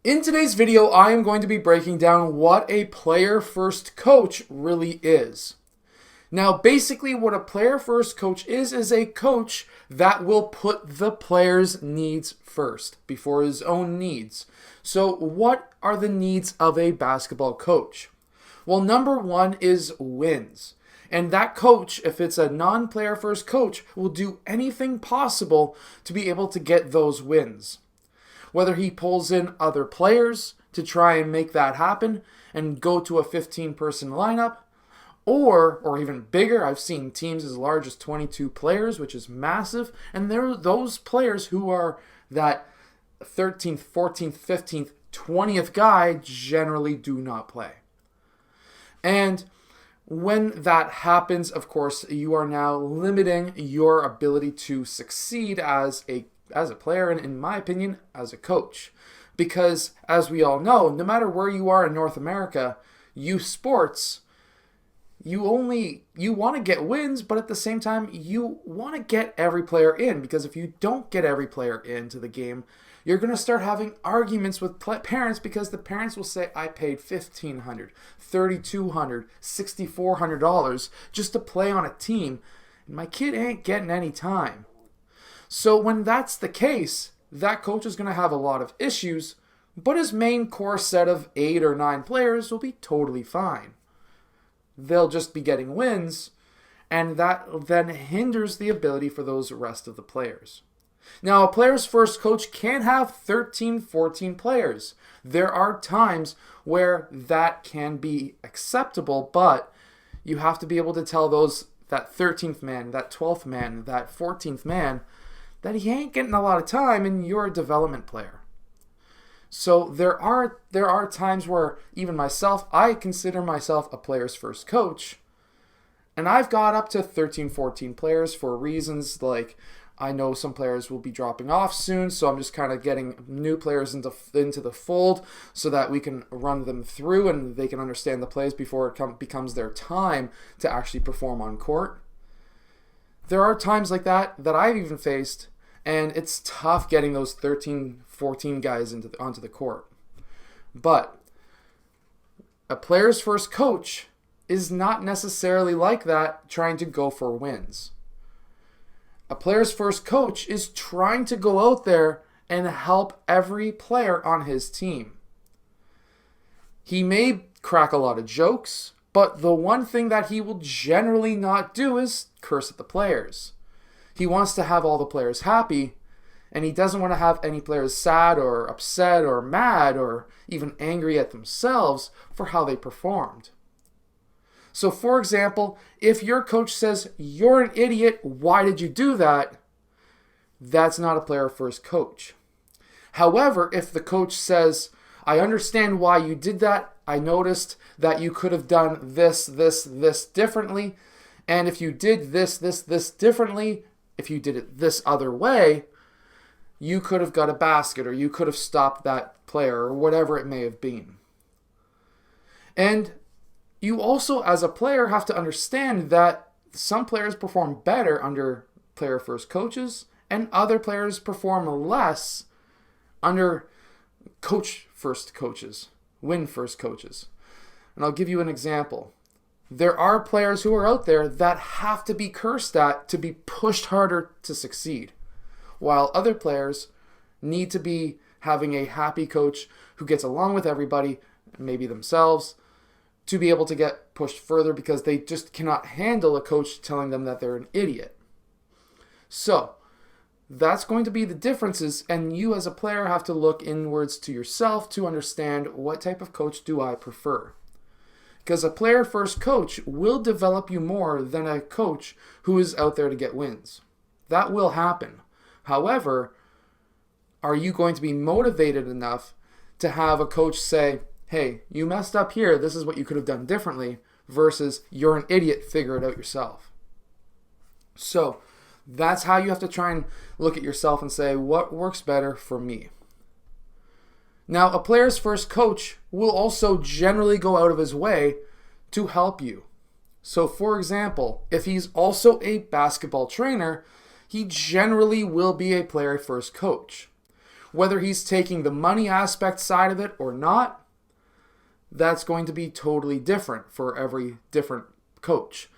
In today's video, I am going to be breaking down what a player-first coach really is. Now, basically what a player-first coach is a coach that will put the player's needs first before his own needs. So what are the needs of a basketball coach? Well, number one is wins. And that coach, if it's a non-player first coach, will do anything possible to be able to get those wins. Whether he pulls in other players to try and make that happen and go to a 15-person lineup, or even bigger. I've seen teams as large as 22 players, which is massive, and there are those players who are that 13th, 14th, 15th, 20th guy generally do not play. And when that happens, of course, you are now limiting your ability to succeed as a player, and in my opinion, as a coach. Because, as we all know, no matter where you are in North America, youth sports, you want to get wins, but at the same time, you want to get every player in. Because if you don't get every player into the game, you're going to start having arguments with parents, because the parents will say, I paid $1,500, $3,200, $6,400 just to play on a team, and my kid ain't getting any time. So when that's the case, that coach is going to have a lot of issues, but his main core set of 8 or 9 players will be totally fine. They'll just be getting wins, and that then hinders the ability for those rest of the players. Now, a player's first coach can have 13, 14 players. There are times where that can be acceptable, but you have to be able to tell that 13th man, that 12th man, that 14th man, that he ain't getting a lot of time and you're a development player. So there are times where even myself, I consider myself a player's first coach, and I've got up to 13, 14 players for reasons like I know some players will be dropping off soon, so I'm just kind of getting new players into the fold so that we can run them through and they can understand the plays before it becomes their time to actually perform on court. There are times like that I've even faced, and it's tough getting those 13, 14 guys onto the court. But a player's first coach is not necessarily like that, trying to go for wins. A player's first coach is trying to go out there and help every player on his team. He may crack a lot of jokes, but the one thing that he will generally not do is curse at the players. He wants to have all the players happy, and he doesn't want to have any players sad or upset or mad or even angry at themselves for how they performed. So, for example, if your coach says, "You're an idiot, why did you do that?" that's not a player-first coach. However, if the coach says, "I understand why you did that. I noticed that you could have done this differently. And if you did this differently, if you did it this other way, you could have got a basket, or you could have stopped that player," or whatever it may have been. And you also, as a player, have to understand that some players perform better under player-first coaches, and other players perform less under coach-first coaches, win-first coaches. And I'll give you an example. There are players who are out there that have to be cursed at to be pushed harder to succeed, while other players need to be having a happy coach who gets along with everybody, maybe themselves, to be able to get pushed further because they just cannot handle a coach telling them that they're an idiot. So that's going to be the differences, and you as a player have to look inwards to yourself to understand, what type of coach do I prefer? Because a player-first coach will develop you more than a coach who is out there to get wins. That will happen. However, are you going to be motivated enough to have a coach say, "Hey, you messed up here, this is what you could have done differently," versus "You're an idiot, figure it out yourself"? So that's how you have to try and look at yourself and say, what works better for me? Now, a player's first coach will also generally go out of his way to help you. So, for example, if he's also a basketball trainer, he generally will be a player first coach. Whether he's taking the money aspect side of it or not, that's going to be totally different for every different coach.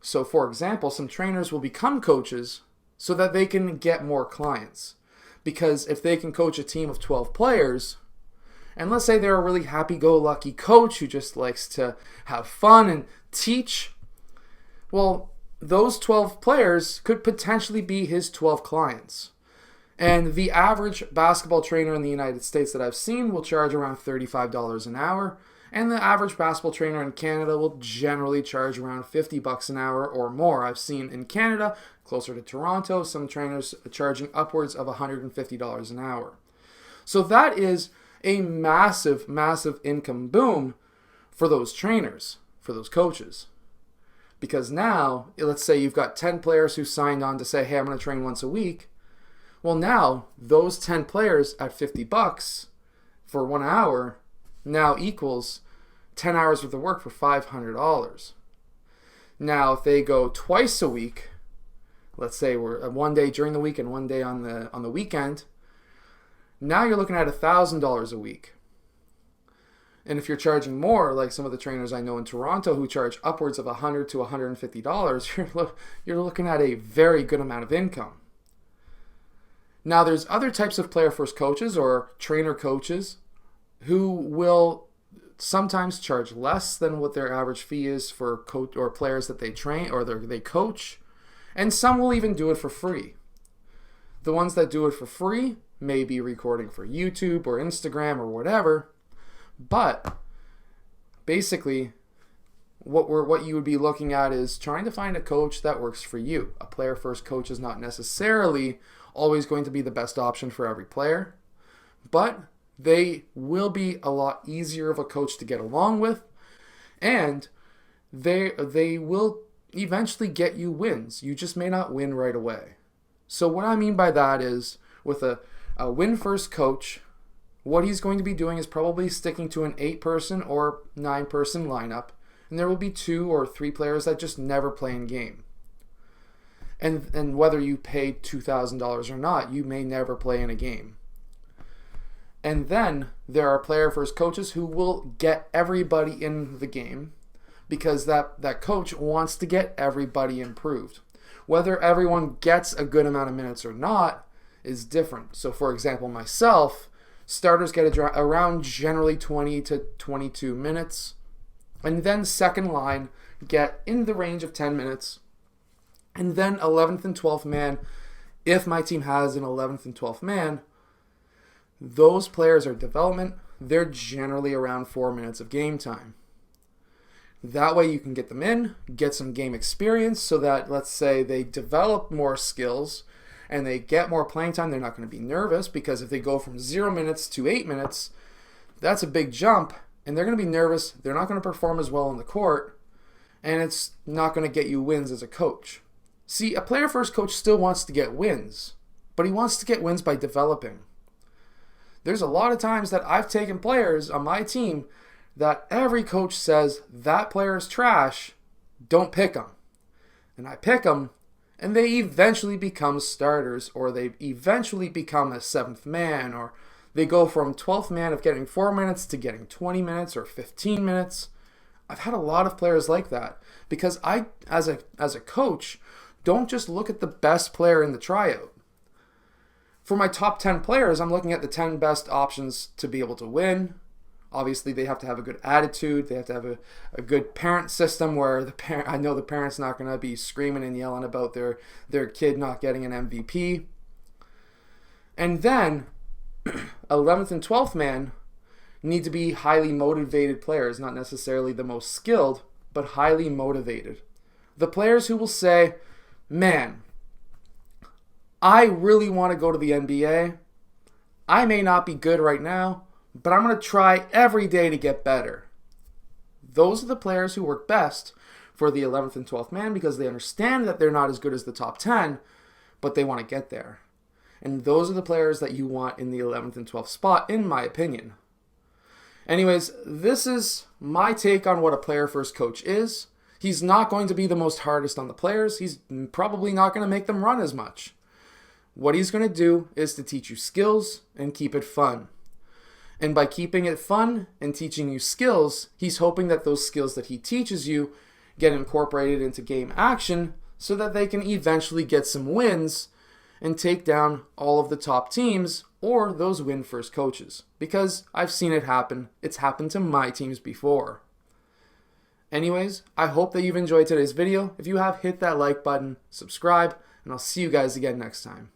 So for example, some trainers will become coaches so that they can get more clients. Because if they can coach a team of 12 players, and let's say they're a really happy-go-lucky coach who just likes to have fun and teach, well, those 12 players could potentially be his 12 clients. And the average basketball trainer in the United States that I've seen will charge around $35 an hour. And the average basketball trainer in Canada will generally charge around $50 an hour or more. I've seen in Canada, closer to Toronto, some trainers charging upwards of $150 an hour. So that is a massive, massive income boom for those trainers, for those coaches. Because now, let's say you've got 10 players who signed on to say, hey, I'm going to train once a week. Well, now those 10 players at $50 for 1 hour now equals 10 hours worth of work for $500. Now, if they go twice a week, let's say we're one day during the week and one day on the weekend, now you're looking at $1,000 a week. And if you're charging more, like some of the trainers I know in Toronto who charge upwards of $100 to $150, you're looking at a very good amount of income. Now, there's other types of player-first coaches or trainer coaches who will sometimes charge less than what their average fee is for coach or players that they train or they coach, and some will even do it for free. The ones that do it for free may be recording for YouTube or Instagram or whatever, but basically what you would be looking at is trying to find a coach that works for you. A player-first coach is not necessarily always going to be the best option for every player, but they will be a lot easier of a coach to get along with, and they will eventually get you wins. You just may not win right away. So what I mean by that is with a win-first coach, what he's going to be doing is probably sticking to an 8-person or 9-person lineup, and there will be 2 or 3 players that just never play in game. And whether you pay $2,000 or not, you may never play in a game. And then there are player-first coaches who will get everybody in the game because that coach wants to get everybody improved. Whether everyone gets a good amount of minutes or not is different. So for example, myself, starters get around generally 20 to 22 minutes. And then second line get in the range of 10 minutes. And then 11th and 12th man, if my team has an 11th and 12th man, those players are development. They're generally around 4 minutes of game time. That way you can get them in, get some game experience so that, let's say, they develop more skills and they get more playing time. They're not going to be nervous because if they go from 0 minutes to 8 minutes, that's a big jump and they're going to be nervous. They're not going to perform as well on the court and it's not going to get you wins as a coach. See, a player-first coach still wants to get wins, but he wants to get wins by developing. There's a lot of times that I've taken players on my team that every coach says, that player is trash, don't pick them. And I pick them, and they eventually become starters, or they eventually become a 7th man, or they go from 12th man of getting 4 minutes to getting 20 minutes or 15 minutes. I've had a lot of players like that because I, as a coach, don't just look at the best player in the tryout. For my top 10 players, I'm looking at the 10 best options to be able to win. Obviously, they have to have a good attitude. They have to have a good parent system where I know the parent's not going to be screaming and yelling about their kid not getting an MVP. And then 11th and 12th man need to be highly motivated players, not necessarily the most skilled, but highly motivated. The players who will say, man, I really want to go to the NBA. I may not be good right now, but I'm going to try every day to get better. Those are the players who work best for the 11th and 12th man because they understand that they're not as good as the top 10, but they want to get there. And those are the players that you want in the 11th and 12th spot, in my opinion. Anyways, this is my take on what a player-first coach is. He's not going to be the most hardest on the players. He's probably not going to make them run as much. What he's going to do is to teach you skills and keep it fun. And by keeping it fun and teaching you skills, he's hoping that those skills that he teaches you get incorporated into game action so that they can eventually get some wins and take down all of the top teams or those win first coaches. Because I've seen it happen. It's happened to my teams before. Anyways, I hope that you've enjoyed today's video. If you have, hit that like button, subscribe, and I'll see you guys again next time.